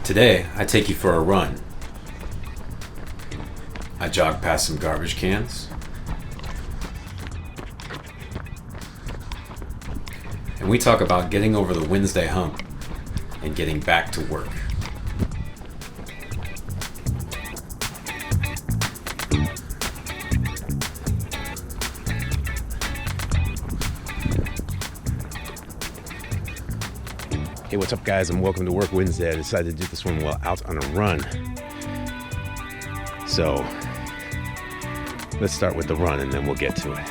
Today, I take you for a run. I jog past some garbage cans. And we talk about getting over the Wednesday hump and getting back to work. Hey, what's up, guys, and welcome to Work Wednesday. I decided to do this one while out on a run. So let's start with the run and then we'll get to it.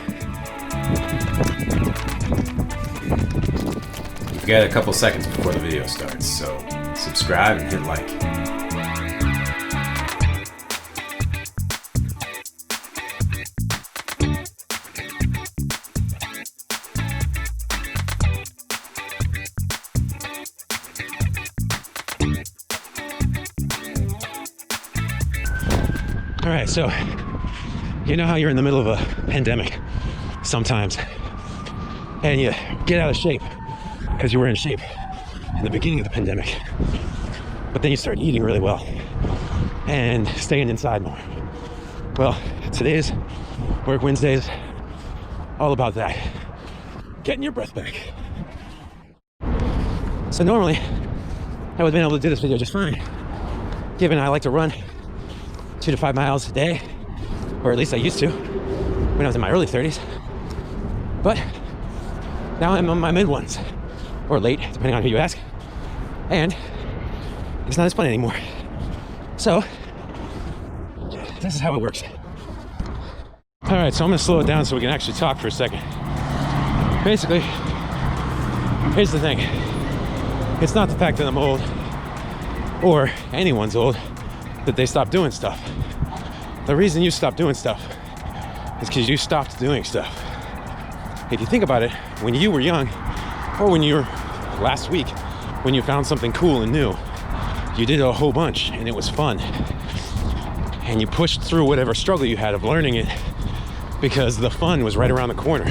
You've got a couple seconds before the video starts, so subscribe and hit like. All right, so you know how you're in the middle of a pandemic sometimes and you get out of shape because you were in shape in the beginning of the pandemic, but then you start eating really well and staying inside more. Well, today's Work Wednesdays all about that, getting your breath back. So normally I would have been able to do this video just fine, given I like to run 2 to 5 miles a day, or at least I used to when I was in my early 30s. But now I'm on my mid ones, or late, depending on who you ask, and it's not as fun anymore. So this is how it works. All right, so I'm gonna slow it down so we can actually talk for a second. Basically, here's the thing. It's not the fact that I'm old, or anyone's old, that they stop doing stuff. The reason you stop doing stuff is because you stopped doing stuff. If you think about it, when you were young, or when you were last week, when you found something cool and new, you did a whole bunch and it was fun. And you pushed through whatever struggle you had of learning it because the fun was right around the corner.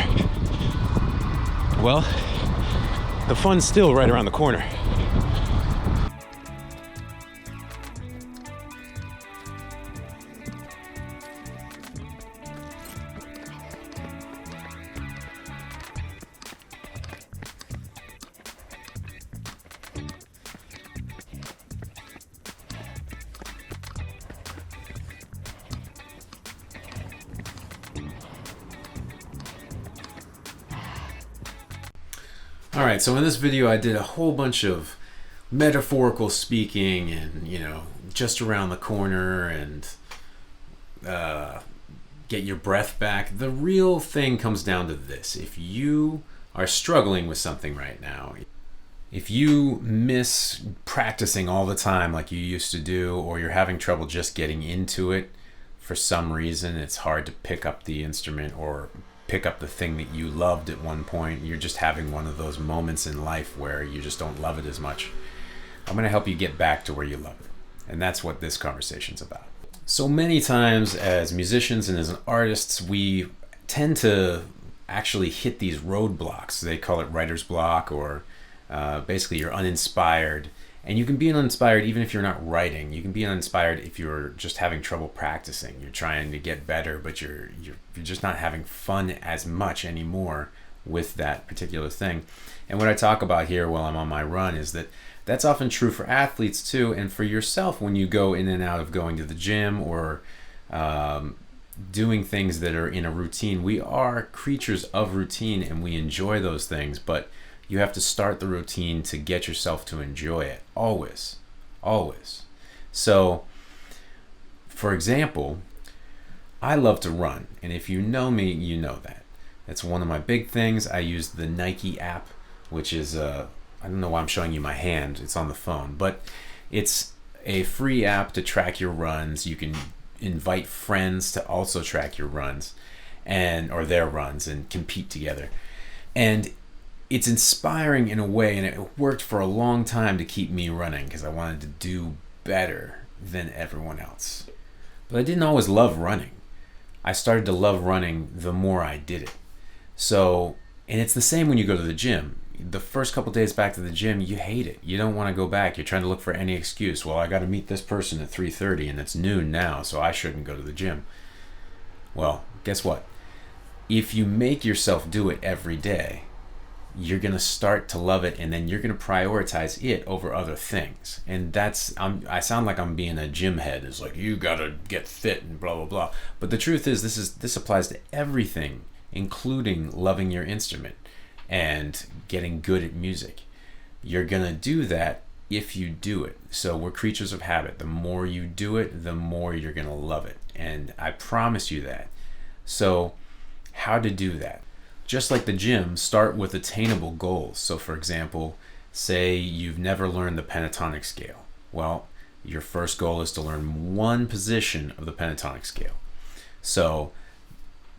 Well, the fun's still right around the corner. All right, so in this video I did a whole bunch of metaphorical speaking and, just around the corner and get your breath back. The real thing comes down to this. If you are struggling with something right now, if you miss practicing all the time like you used to do, or you're having trouble just getting into it for some reason, it's hard to pick up the instrument or pick up the thing that you loved at one point, you're just having one of those moments in life where you just don't love it as much, I'm going to help you get back to where you love it. And that's what this conversation's about. So many times as musicians and as artists, we tend to actually hit these roadblocks. They call it writer's block, or basically you're uninspired. And you can be uninspired even if you're not writing. You can be uninspired if you're just having trouble practicing. You're trying to get better, but you're just not having fun as much anymore with that particular thing. And what I talk about here while I'm on my run is that that's often true for athletes too, and for yourself when you go in and out of going to the gym or doing things that are in a routine. We are creatures of routine and we enjoy those things, but you have to start the routine to get yourself to enjoy it. Always. Always. So, for example, I love to run. And if you know me, you know that. That's one of my big things. I use the Nike app, which is, I don't know why I'm showing you my hand. It's on the phone. But it's a free app to track your runs. You can invite friends to also track your runs or their runs and compete together. And it's inspiring in a way, and it worked for a long time to keep me running because I wanted to do better than everyone else. But I didn't always love running. I started to love running the more I did it. So, and it's the same when you go to the gym. the first couple days back to the gym, you hate it. You don't want to go back. You're trying to look for any excuse. Well, I got to meet this person at 3:30 and it's noon now, so I shouldn't go to the gym. Well, guess what? If you make yourself do it every day, you're going to start to love it, and then you're going to prioritize it over other things. And I sound like I'm being a gym head. It's like, you got to get fit and blah, blah, blah. But the truth is, this applies to everything, including loving your instrument and getting good at music. You're going to do that if you do it. So we're creatures of habit. The more you do it, the more you're going to love it. And I promise you that. So how to do that? Just like the gym, start with attainable goals. So for example, say you've never learned the pentatonic scale. Well, your first goal is to learn one position of the pentatonic scale. So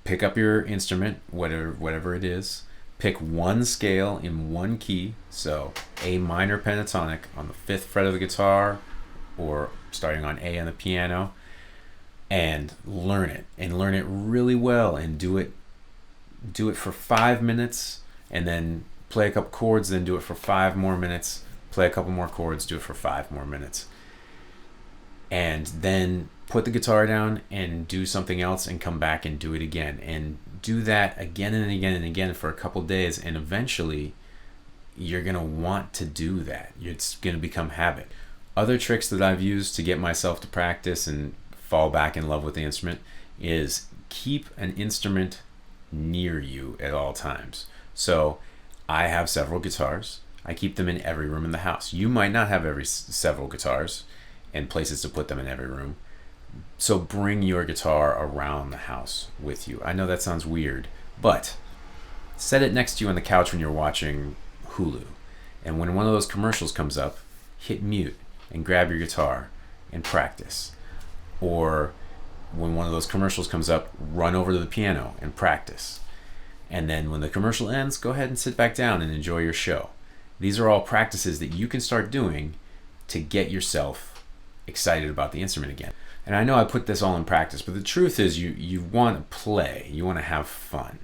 pick up your instrument, whatever it is, pick one scale in one key. So A minor pentatonic on the 5th fret of the guitar, or starting on A on the piano, and learn it really well, and do it for 5 minutes, and then play a couple chords, then do it for 5 more minutes, play a couple more chords, do it for 5 more minutes, and then put the guitar down and do something else and come back and do it again, and do that again and again and again for a couple days, and eventually you're going to want to do that. It's going to become habit. Other tricks that I've used to get myself to practice and fall back in love with the instrument is keep an instrument near you at all times. So I have several guitars. I keep them in every room in the house. You might not have several guitars and places to put them in every room. So bring your guitar around the house with you. I know that sounds weird, but set it next to you on the couch when you're watching Hulu. And when one of those commercials comes up, hit mute and grab your guitar and practice. Or when one of those commercials comes up, run over to the piano and practice. And then when the commercial ends, go ahead and sit back down and enjoy your show. These are all practices that you can start doing to get yourself excited about the instrument again. And I know I put this all in practice, but the truth is you want to play, you want to have fun.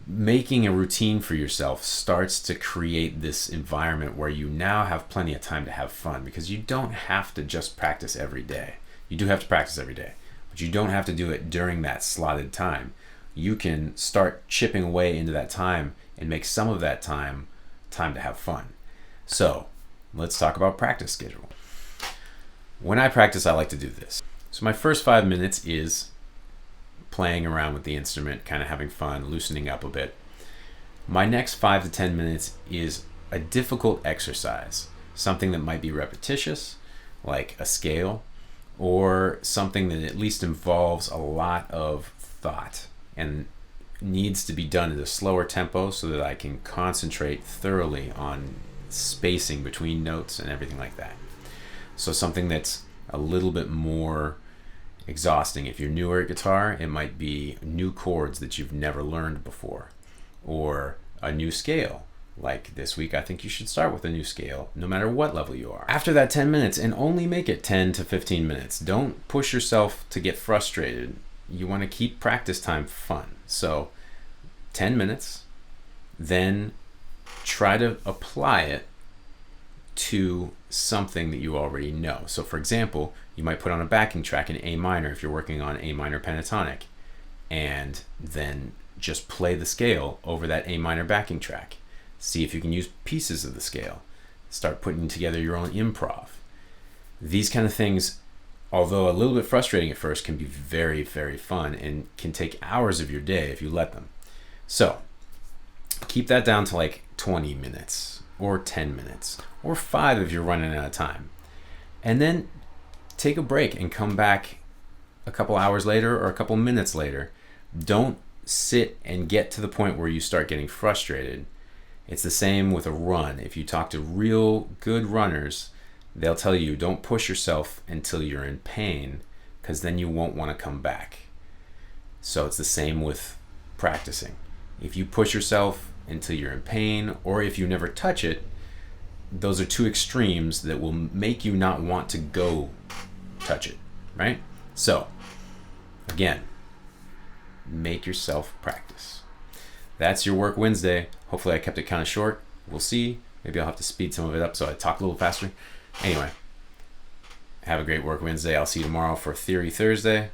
Making a routine for yourself starts to create this environment where you now have plenty of time to have fun, because you don't have to just practice every day. You do have to practice every day, but you don't have to do it during that slotted time. You can start chipping away into that time and make some of that time to have fun. So let's talk about practice schedule. When I practice, I like to do this. So my first 5 minutes is playing around with the instrument, kind of having fun, loosening up a bit. My next 5 to 10 minutes is a difficult exercise, something that might be repetitious, like a scale, or something that at least involves a lot of thought and needs to be done at a slower tempo so that I can concentrate thoroughly on spacing between notes and everything like that. So something that's a little bit more exhausting. If you're newer at guitar, it might be new chords that you've never learned before, or a new scale. Like this week, I think you should start with a new scale, no matter what level you are. After that 10 minutes, and only make it 10 to 15 minutes. Don't push yourself to get frustrated. You want to keep practice time fun. So 10 minutes, then try to apply it to something that you already know. So for example, you might put on a backing track in A minor if you're working on A minor pentatonic, and then just play the scale over that A minor backing track. See if you can use pieces of the scale. Start putting together your own improv. These kind of things, although a little bit frustrating at first, can be very, very fun and can take hours of your day if you let them. So keep that down to like 20 minutes or 10 minutes or 5 if you're running out of time. And then take a break and come back a couple hours later or a couple minutes later. Don't sit and get to the point where you start getting frustrated. It's the same with a run. If you talk to real good runners, they'll tell you don't push yourself until you're in pain, because then you won't want to come back. So it's the same with practicing. If you push yourself until you're in pain, or if you never touch it, those are two extremes that will make you not want to go touch it, right? So again, make yourself practice. That's your work Wednesday. Hopefully I kept it kind of short. We'll see. Maybe I'll have to speed some of it up so I talk a little faster. Anyway, have a great work Wednesday. I'll see you tomorrow for Theory Thursday.